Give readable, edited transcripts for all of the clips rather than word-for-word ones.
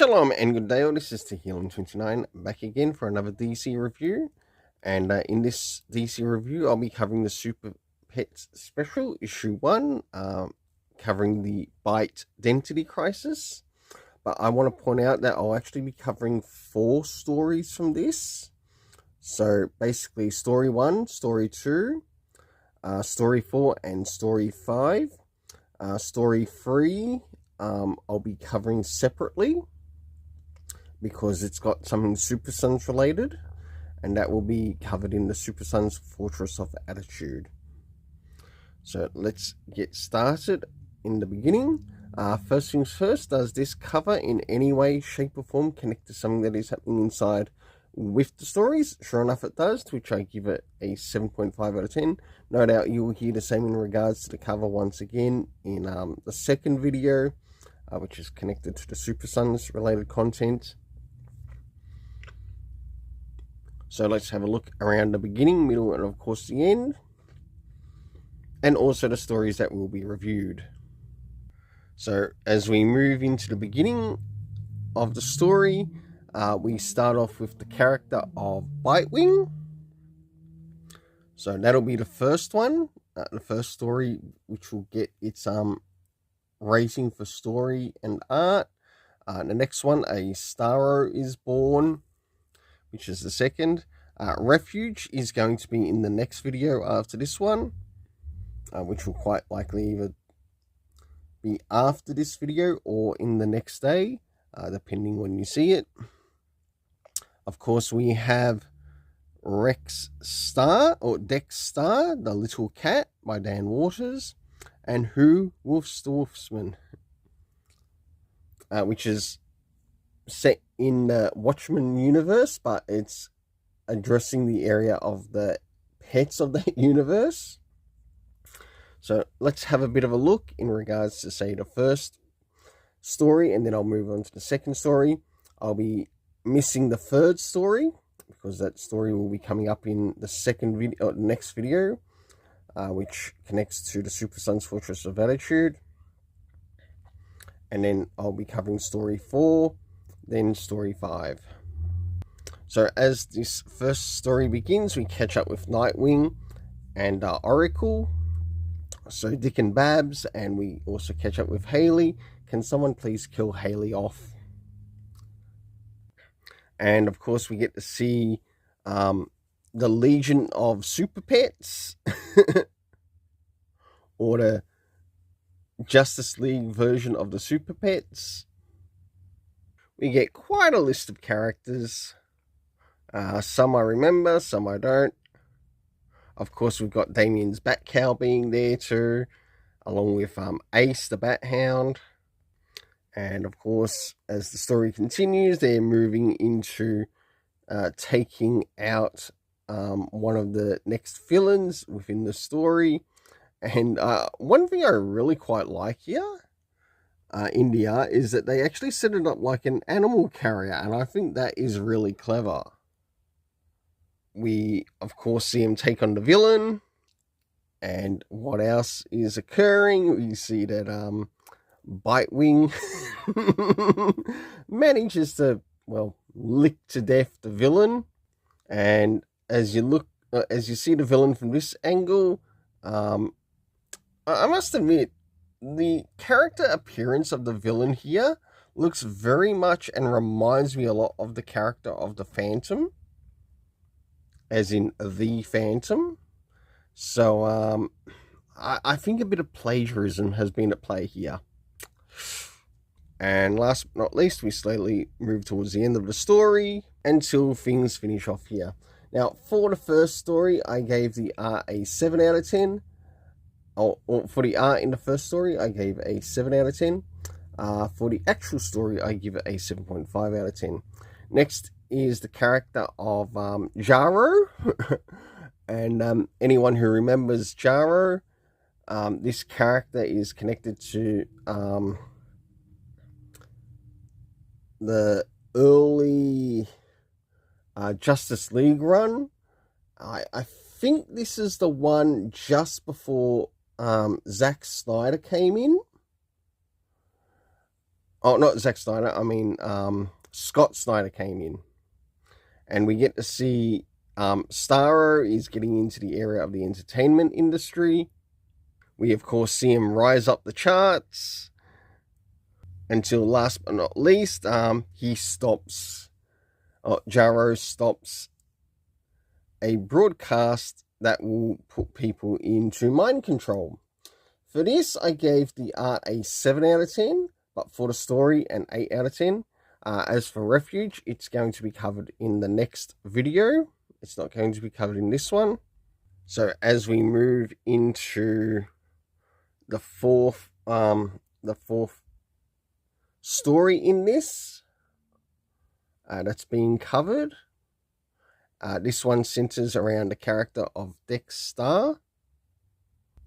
Shalom and good day all, this is Healing29 back again for another DC review. And in this DC review, I'll be covering the Super Pets Special, Issue 1, covering the Bite Density Crisis. But I want to point out that I'll actually be covering 4 stories from this. So basically Story 1, Story 2, Story 4 and Story 5. Story 3, I'll be covering separately because it's got something Super Sons related, and that will be covered in the Super Sons Fortress of Attitude. So let's get started in the beginning. First things first, does this cover in any way, shape or form connect to something that is happening inside with the stories? Sure enough it does, to which I give it a 7.5 out of 10. No doubt you will hear the same in regards to the cover once again in the second video, which is connected to the Super Sons related content. So let's have a look around the beginning, middle, and of course the end. And also the stories that will be reviewed. So as we move into the beginning of the story, we start off with the character of Bitewing. So that'll be the first one, the first story, which will get its rating for story and art. The next one, a Starro is born, which is the second. Refuge is going to be in the next video after this one, which will quite likely either be after this video or in the next day, depending when you see it. Of course, we have Rex Star, or Dex Star, the Little Cat by Dan Waters, and Who Wolf's the Wolfsman, which is set in the Watchmen universe, but it's addressing the area of the pets of that universe. So let's have a bit of a look in regards to, say, the first story, and then I'll move on to the second story. I'll be missing the third story because that story will be coming up in the second video, next video, which connects to the Super Sons Fortress of Attitude. And then I'll be covering story 4, then story 5. So as this first story begins, we catch up with Nightwing and Oracle. So Dick and Babs, and we also catch up with Haley. Can someone please kill Haley off? And of course we get to see the Legion of Super Pets, or the Justice League version of the Super Pets. We get quite a list of characters. Some I remember, some I don't. Of course, we've got Damien's Bat Cow being there too, along with Ace the Bat Hound. And of course, as the story continues, they're moving into taking out one of the next villains within the story. And one thing I really quite like here, India, is that they actually set it up like an animal carrier, and I think that is really clever. We, of course, see him take on the villain, and what else is occurring? We see that Bitewing manages to, well, lick to death the villain. And as you look, as you see the villain from this angle, I must admit, the character appearance of the villain here looks very much and reminds me a lot of the character of the Phantom, as in the Phantom. So I think a bit of plagiarism has been at play here. And last but not least, we slowly move towards the end of the story until things finish off here. Now, for the first story, I gave the art a 7 out of 10. Or for the art in the first story, I gave a 7 out of 10. For the actual story, I give it a 7.5 out of 10. Next is the character of Jaro. And anyone who remembers Jaro, this character is connected to the early Justice League run. I think this is the one just before Zack Snyder came in. Oh, not Zack Snyder. I mean, Scott Snyder came in, and we get to see Starro is getting into the area of the entertainment industry. We, of course, see him rise up the charts until last but not least, he stops, Jarrow stops a broadcast that will put people into mind control. For this, I gave the art a 7 out of 10, but for the story, an 8 out of 10. As for Refuge, it's going to be covered in the next video. It's not going to be covered in this one. So as we move into the fourth story in this that's being covered, this one centers around the character of Dexter,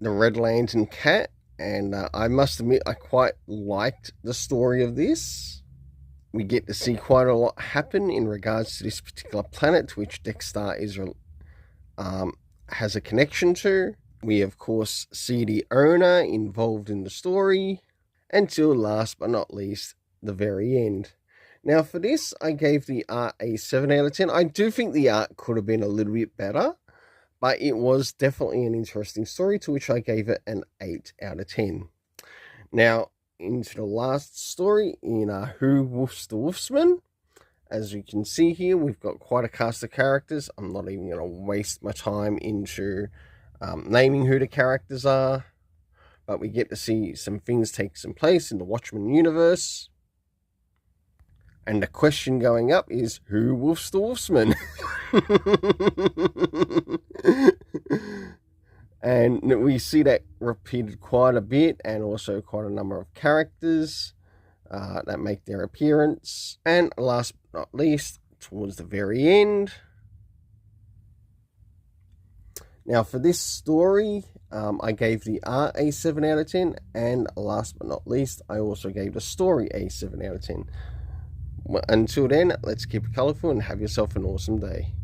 the Red Lantern Cat, and I must admit I quite liked the story of this. We get to see quite a lot happen in regards to this particular planet to which Dexter is has a connection to. We, of course, see the owner involved in the story, until last but not least, the very end. Now, for this, I gave the art a 7 out of 10. I do think the art could have been a little bit better, but it was definitely an interesting story, to which I gave it an 8 out of 10. Now, into the last story in Who Wolfs the Wolfsman. As you can see here, we've got quite a cast of characters. I'm not even going to waste my time into naming who the characters are, but we get to see some things take some place in the Watchmen universe. And the question going up is, who wolfs the Wolfsman? And we see that repeated quite a bit, and also quite a number of characters that make their appearance. And last but not least, towards the very end. Now, for this story, I gave the art a 7 out of 10, and last but not least, I also gave the story a 7 out of 10. Well, until then, let's keep it colourful and have yourself an awesome day.